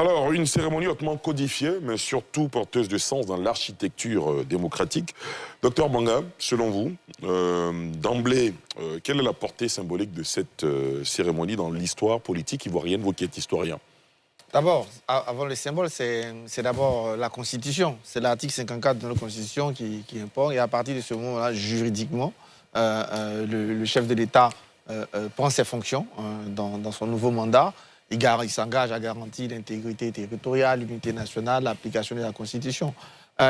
Alors, une cérémonie hautement codifiée, mais surtout porteuse de sens dans l'architecture démocratique. Docteur Banga, selon vous, d'emblée, quelle est la portée symbolique de cette cérémonie dans l'histoire politique ivoirienne, vous qui êtes historien? D'abord, avant le symbole, c'est d'abord la Constitution. C'est l'article 54 de notre Constitution qui importe. Et à partir de ce moment-là, juridiquement, le chef de l'État prend ses fonctions dans son nouveau mandat. Il s'engage à garantir l'intégrité territoriale, l'unité nationale, l'application de la Constitution.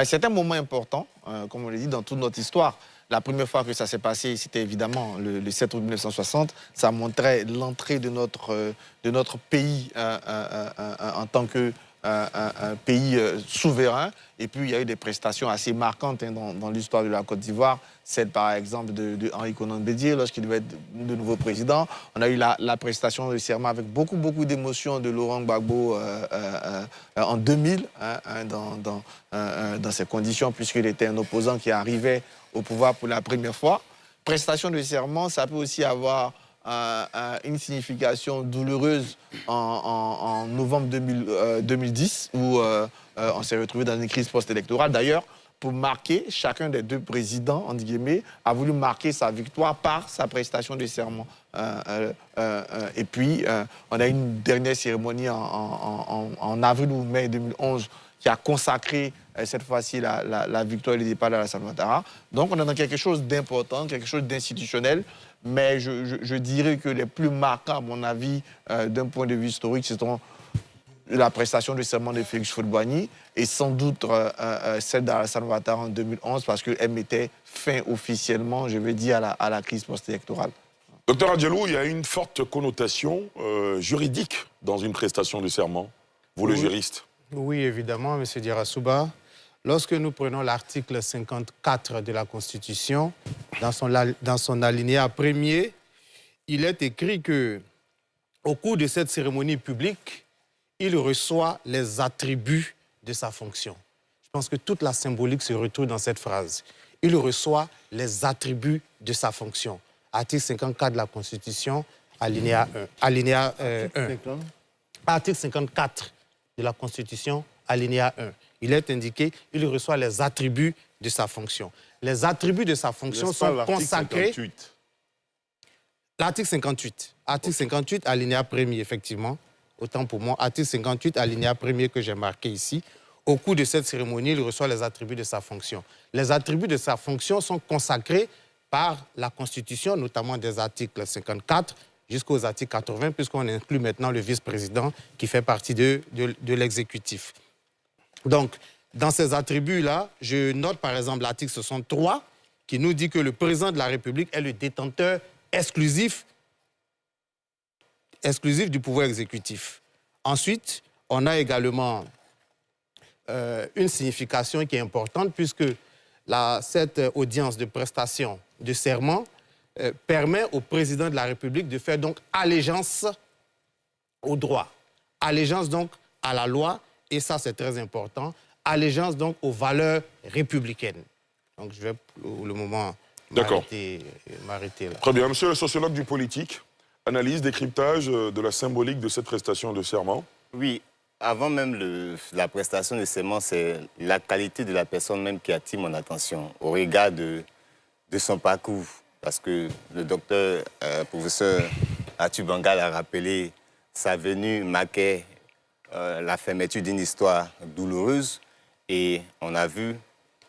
C'est un moment important, comme on l'a dit, dans toute notre histoire. La première fois que ça s'est passé, c'était évidemment le 7 août 1960. Ça montrait l'entrée de notre pays en tant que un pays souverain. Et puis, il y a eu des prestations assez marquantes dans l'histoire de la Côte d'Ivoire. Celle, par exemple, de Henri Konan Bédié, lorsqu'il devait être de nouveau président. On a eu la prestation de serment avec beaucoup d'émotions de Laurent Gbagbo en 2000, dans ces conditions, puisqu'il était un opposant qui arrivait au pouvoir pour la première fois. Prestation de serment, ça peut aussi avoir une signification douloureuse en novembre 2010, où on s'est retrouvé dans une crise post-électorale. D'ailleurs, pour marquer, chacun des deux présidents, entre guillemets, a voulu marquer sa victoire par sa prestation de serment. Et puis, on a eu une dernière cérémonie en avril ou mai 2011 qui a consacré cette fois-ci la victoire et le départ d'Alassane Ouattara. Donc, on est dans quelque chose d'important, quelque chose d'institutionnel. Mais je dirais que les plus marquants, à mon avis, d'un point de vue historique, c'est la prestation de serment de Félix Houphouët-Boigny et sans doute celle d'Alassane Ouattara en 2011 parce qu'elle mettait fin officiellement, je veux dire, à la crise post-électorale. Docteur Adjelou, il y a une forte connotation juridique dans une prestation de serment. Vous, le juriste? Oui, évidemment, M. Dirassouba. Lorsque nous prenons l'article 54 de la Constitution, dans son alinéa premier, il est écrit que, au cours de cette cérémonie publique, il reçoit les attributs de sa fonction. Je pense que toute la symbolique se retrouve dans cette phrase. Il reçoit les attributs de sa fonction. Article 54 de la Constitution, alinéa 1. Alinéa 1. Article 54 de la Constitution, alinéa 1. Il est indiqué, il reçoit les attributs de sa fonction. Les attributs de sa fonction sont consacrés... L'article 58. Article 58, alinéa 1er, effectivement. Autant pour moi, article 58, alinéa 1er que j'ai marqué ici. Au cours de cette cérémonie, il reçoit les attributs de sa fonction. Les attributs de sa fonction sont consacrés par la Constitution, notamment des articles 54 jusqu'aux articles 80, puisqu'on inclut maintenant le vice-président qui fait partie de l'exécutif. Donc, dans ces attributs-là, je note par exemple l'article 63 qui nous dit que le président de la République est le détenteur exclusif du pouvoir exécutif. Ensuite, on a également une signification qui est importante puisque cette audience de prestation de serment permet au président de la République de faire donc allégeance au droit, allégeance donc à la loi, et ça c'est très important, allégeance donc aux valeurs républicaines. Donc je vais pour le moment m'arrêter là. Très bien. Monsieur le sociologue du politique, analyse, décryptage de la symbolique de cette prestation de serment. Oui, avant même la prestation de serment, c'est la qualité de la personne même qui attire mon attention au regard de son parcours. Parce que le docteur, professeur Arthur Banga l'a rappelé, sa venue marquait la fermeture d'une histoire douloureuse et on a vu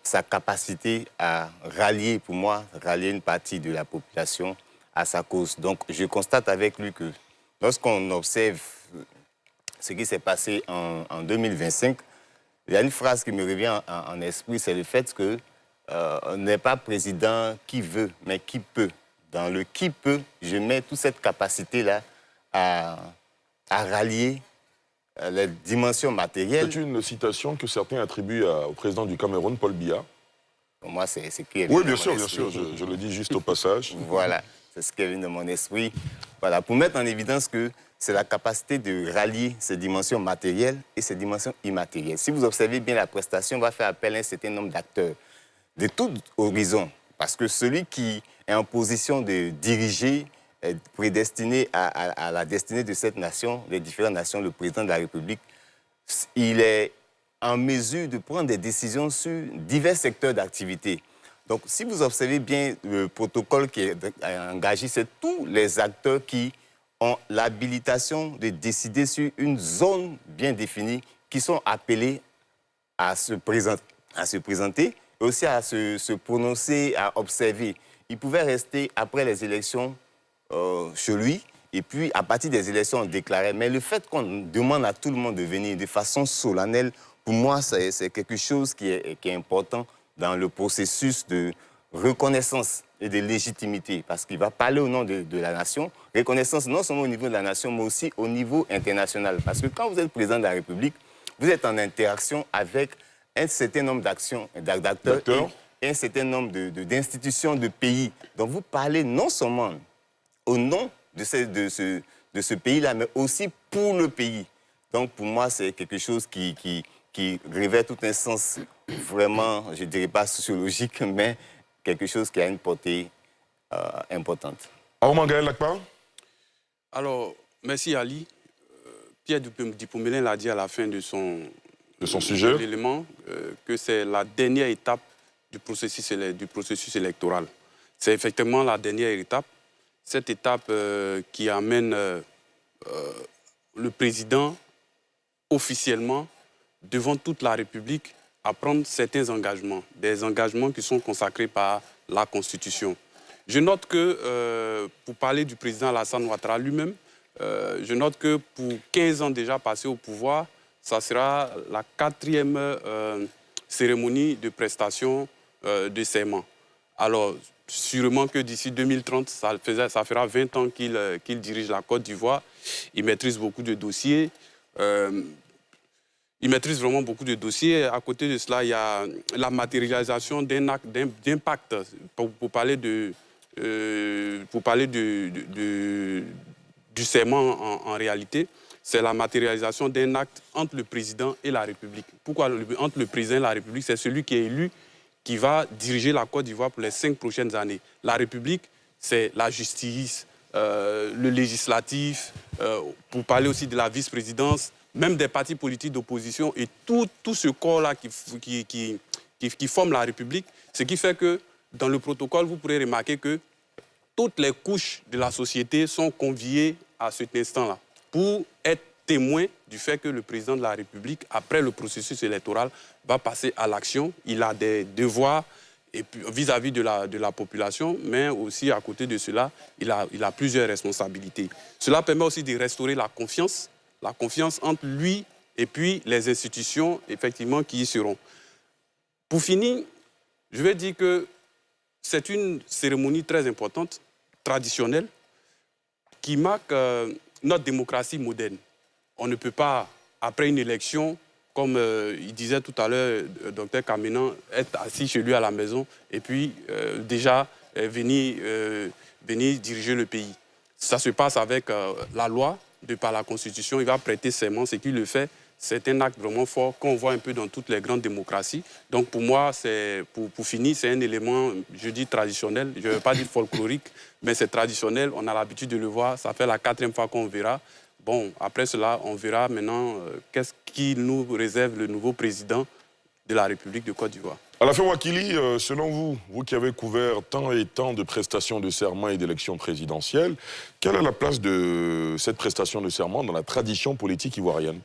sa capacité à rallier, pour moi, rallier une partie de la population à sa cause. Donc je constate avec lui que lorsqu'on observe ce qui s'est passé en 2025, il y a une phrase qui me revient en esprit, c'est le fait que on n'est pas président qui veut, mais qui peut. Dans le qui peut, je mets toute cette capacité-là à rallier les dimensions matérielles. C'est une citation que certains attribuent au président du Cameroun, Paul Biya. Pour moi, c'est ce qui est... Oui, bien sûr, je le dis juste au passage. Voilà, c'est ce qui est venu de mon esprit. Voilà, pour mettre en évidence que c'est la capacité de rallier ces dimensions matérielles et ces dimensions immatérielles. Si vous observez bien la prestation, on va faire appel à un certain nombre d'acteurs de tout horizon, parce que celui qui est en position de diriger est prédestiné à la destinée de cette nation, les différentes nations, le président de la République, il est en mesure de prendre des décisions sur divers secteurs d'activité. Donc, si vous observez bien le protocole qui est engagé, c'est tous les acteurs qui ont l'habilitation de décider sur une zone bien définie, qui sont appelés à se présenter et aussi à se prononcer, à observer. Il pouvait rester après les élections chez lui, et puis à partir des élections, on déclarait. Mais le fait qu'on demande à tout le monde de venir de façon solennelle, pour moi, c'est quelque chose qui est important dans le processus de reconnaissance et de légitimité, parce qu'il va parler au nom de la nation. Reconnaissance non seulement au niveau de la nation, mais aussi au niveau international. Parce que quand vous êtes président de la République, vous êtes en interaction avec un certain nombre d'acteurs et un certain nombre d'institutions de pays. Donc vous parlez non seulement au nom de ce pays-là, mais aussi pour le pays. Donc pour moi, c'est quelque chose qui revêt tout un sens vraiment, je ne dirais pas sociologique, mais quelque chose qui a une portée importante. Aoumangaël Lakpa. Alors, merci Ali. Pierre Dupont-Melin l'a dit à la fin de son sujet, l'élément, que c'est la dernière étape du processus électoral. C'est effectivement la dernière étape. Cette étape qui amène le président officiellement devant toute la République à prendre certains engagements, des engagements qui sont consacrés par la Constitution. Je note que, pour parler du président Alassane Ouattara lui-même, je note que pour 15 ans déjà passés au pouvoir, ça sera la 4e cérémonie de prestation de serment. Alors, sûrement que d'ici 2030, ça fera 20 ans qu'il dirige la Côte d'Ivoire. Il maîtrise beaucoup de dossiers. Il maîtrise vraiment beaucoup de dossiers. À côté de cela, il y a la matérialisation d'un acte d'impact. Pour parler du serment en réalité, c'est la matérialisation d'un acte entre le président et la République. Pourquoi entre le président et la République? C'est celui qui est élu qui va diriger la Côte d'Ivoire pour les 5 prochaines années. La République, c'est la justice, le législatif, pour parler aussi de la vice-présidence, même des partis politiques d'opposition et tout ce corps-là qui forme la République. Ce qui fait que dans le protocole, vous pourrez remarquer que toutes les couches de la société sont conviées à cet instant-là pour être témoins du fait que le président de la République, après le processus électoral, va passer à l'action. Il a des devoirs vis-à-vis de la population, mais aussi à côté de cela, il a plusieurs responsabilités. Cela permet aussi de restaurer la confiance entre lui et puis les institutions, effectivement, qui y seront. Pour finir, je vais dire que c'est une cérémonie très importante, traditionnelle, qui marque notre démocratie moderne. On ne peut pas, après une élection, comme il disait tout à l'heure, Dr Kamenan, être assis chez lui à la maison et puis déjà venir diriger le pays. Ça se passe avec la loi, de par la Constitution, il va prêter serment, ce qu'il le fait. C'est un acte vraiment fort qu'on voit un peu dans toutes les grandes démocraties. Donc pour moi, pour finir, c'est un élément, je dis traditionnel, je ne vais pas dire folklorique, mais c'est traditionnel, on a l'habitude de le voir, ça fait la 4e fois qu'on verra. Bon, après cela, on verra maintenant qu'est-ce qui nous réserve le nouveau président de la République de Côte d'Ivoire. Alain Wakili, selon vous qui avez couvert tant et tant de prestations de serment et d'élections présidentielles, quelle est la place de cette prestation de serment dans la tradition politique ivoirienne?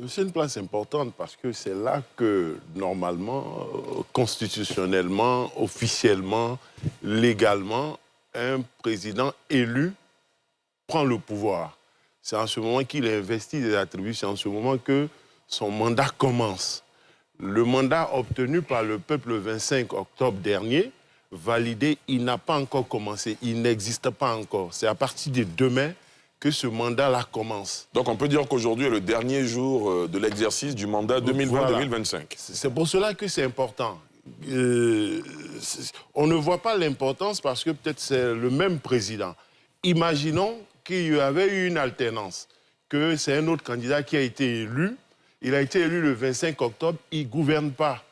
C'est une place importante parce que c'est là que, normalement, constitutionnellement, officiellement, légalement, un président élu prend le pouvoir. C'est en ce moment qu'il investit des attributs, c'est en ce moment que son mandat commence. Le mandat obtenu par le peuple le 25 octobre dernier, validé, il n'a pas encore commencé, il n'existe pas encore. C'est à partir de demain que ce mandat-là commence. Donc on peut dire qu'aujourd'hui est le dernier jour de l'exercice du mandat 2020-2025. Voilà. C'est pour cela que c'est important. On ne voit pas l'importance parce que peut-être c'est le même président. Imaginons qu'il y avait eu une alternance, que c'est un autre candidat qui a été élu. Il a été élu le 25 octobre, il ne gouverne pas,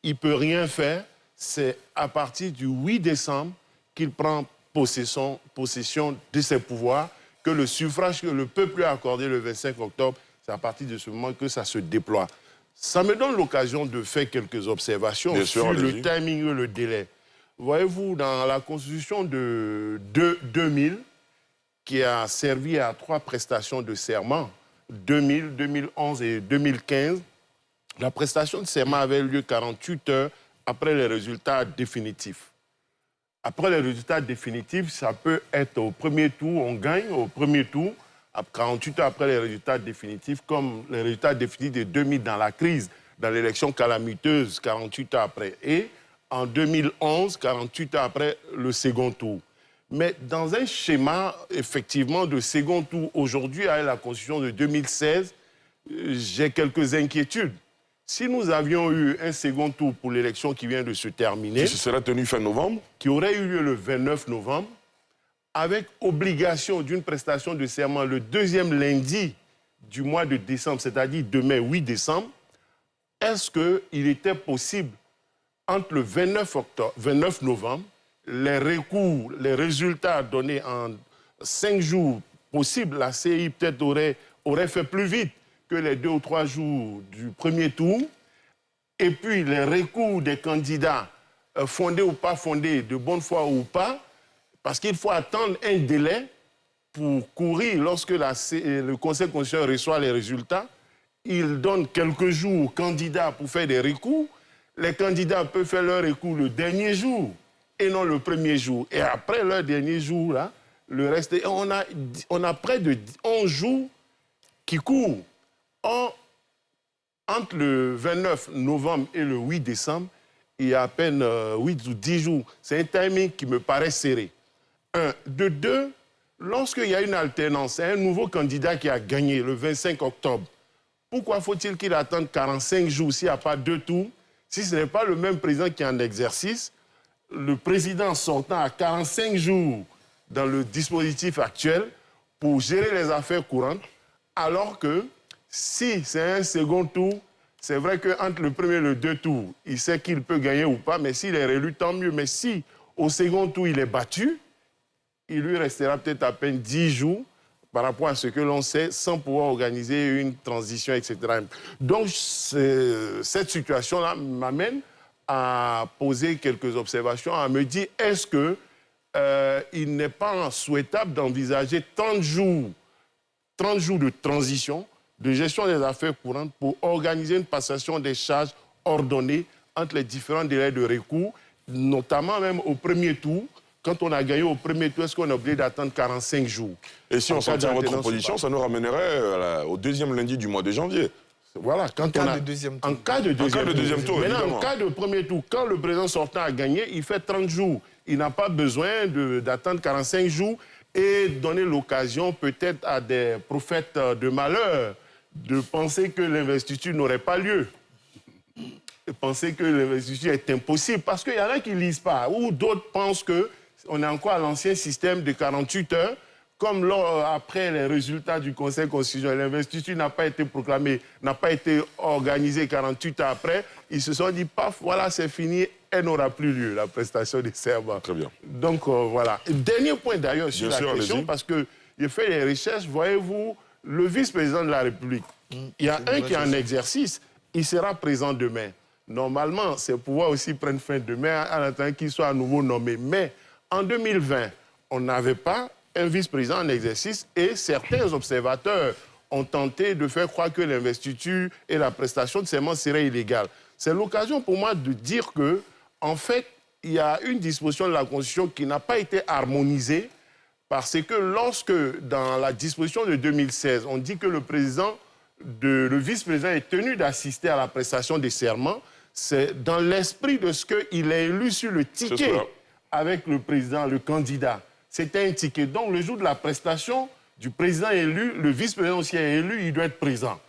il ne peut rien faire. C'est à partir du 8 décembre qu'il prend possession de ses pouvoirs, que le suffrage que le peuple lui a accordé le 25 octobre C'est à partir de ce moment que ça se déploie. Ça me donne l'occasion de faire quelques observations Bien sûr, sur le allez-y. timing et le délai. Voyez-vous, dans la Constitution de 2000, qui a servi à 3 prestations de serment, 2000, 2011 et 2015, la prestation de serment avait lieu 48 heures après les résultats définitifs. Après les résultats définitifs, ça peut être au premier tour, on gagne au premier tour, 48 heures après les résultats définitifs, comme les résultats définitifs de 2000 dans la crise, dans l'élection calamiteuse, 48 heures après. Et en 2011, 48 heures après le second tour. Mais dans un schéma, effectivement, de second tour, aujourd'hui, avec la Constitution de 2016, j'ai quelques inquiétudes. Si nous avions eu un second tour pour l'élection qui vient de se terminer, Qui se sera tenu fin novembre, qui aurait eu lieu le 29 novembre, avec obligation d'une prestation de serment le 2e lundi du mois de décembre, c'est-à-dire demain, 8 décembre, est-ce qu'il était possible, entre le 29 novembre, les recours, les résultats donnés en 5 jours possibles, la CI peut-être aurait fait plus vite que les 2 ou 3 jours du premier tour, et puis les recours des candidats, fondés ou pas fondés, de bonne foi ou pas, parce qu'il faut attendre un délai pour courir lorsque le Conseil constitutionnel reçoit les résultats. Il donne quelques jours aux candidats pour faire des recours. Les candidats peuvent faire leur recours le dernier jour et non le premier jour. Et après leur dernier jour, là, le reste, on a près de 11 jours qui courent. Entre le 29 novembre et le 8 décembre, il y a à peine 8 ou 10 jours. C'est un timing qui me paraît serré. De deux, lorsqu'il y a une alternance, c'est un nouveau candidat qui a gagné le 25 octobre. Pourquoi faut-il qu'il attende 45 jours s'il n'y a pas 2 tours? Si ce n'est pas le même président qui est en exercice, le président sortant à 45 jours dans le dispositif actuel pour gérer les affaires courantes, alors que si c'est un second tour, c'est vrai qu'entre le premier et le 2 tours, il sait qu'il peut gagner ou pas, mais s'il est réélu, tant mieux. Mais si au second tour, il est battu, il lui restera peut-être à peine 10 jours par rapport à ce que l'on sait, sans pouvoir organiser une transition, etc. Donc, cette situation-là m'amène à poser quelques observations, à me dire, est-ce qu'il n'est pas souhaitable d'envisager 30 jours de transition, de gestion des affaires courantes pour organiser une passation des charges ordonnée entre les différents délais de recours, notamment même au premier tour. Quand on a gagné au premier tour, est-ce qu'on est obligé d'attendre 45 jours? et si on s'en tient à votre proposition, ça nous ramènerait au 2e lundi du mois de janvier. Voilà, quand En cas on a... de deuxième tour. En cas de deuxième tour. Maintenant, Maintenant, évidemment. en cas de premier tour, quand le président sortant a gagné, il fait 30 jours. Il n'a pas besoin d'attendre 45 jours et donner l'occasion peut-être à des prophètes de malheur de penser que l'investiture n'aurait pas lieu. De penser que l'investiture est impossible. Parce qu'il y en a qui ne lisent pas, ou d'autres pensent qu'on est encore à l'ancien système de 48 heures. Comme après les résultats du Conseil constitutionnel, l'investiture n'a pas été proclamée, n'a pas été organisée 48 heures après, ils se sont dit, paf, voilà, c'est fini, elle n'aura plus lieu, la prestation des serments. Très bien. Donc, voilà. Dernier point d'ailleurs sur Bien la sûr, question, allez-y. parce que j'ai fait des recherches, voyez-vous, le vice-président de la République, il y a un qui est en exercice, il sera présent demain. Normalement, ses pouvoirs aussi prennent fin demain, en attendant qu'il soit à nouveau nommé. Mais en 2020, on n'avait pas un vice-président en exercice et certains observateurs ont tenté de faire croire que l'investiture et la prestation de serment seraient illégales. C'est l'occasion pour moi de dire que, en fait, il y a une disposition de la Constitution qui n'a pas été harmonisée parce que lorsque, dans la disposition de 2016, on dit que le vice-président est tenu d'assister à la prestation des serments, c'est dans l'esprit de ce qu'il est élu sur le ticket avec le président, le candidat. C'était un ticket. Donc, le jour de la prestation du président élu, le vice-président aussi est élu, il doit être présent.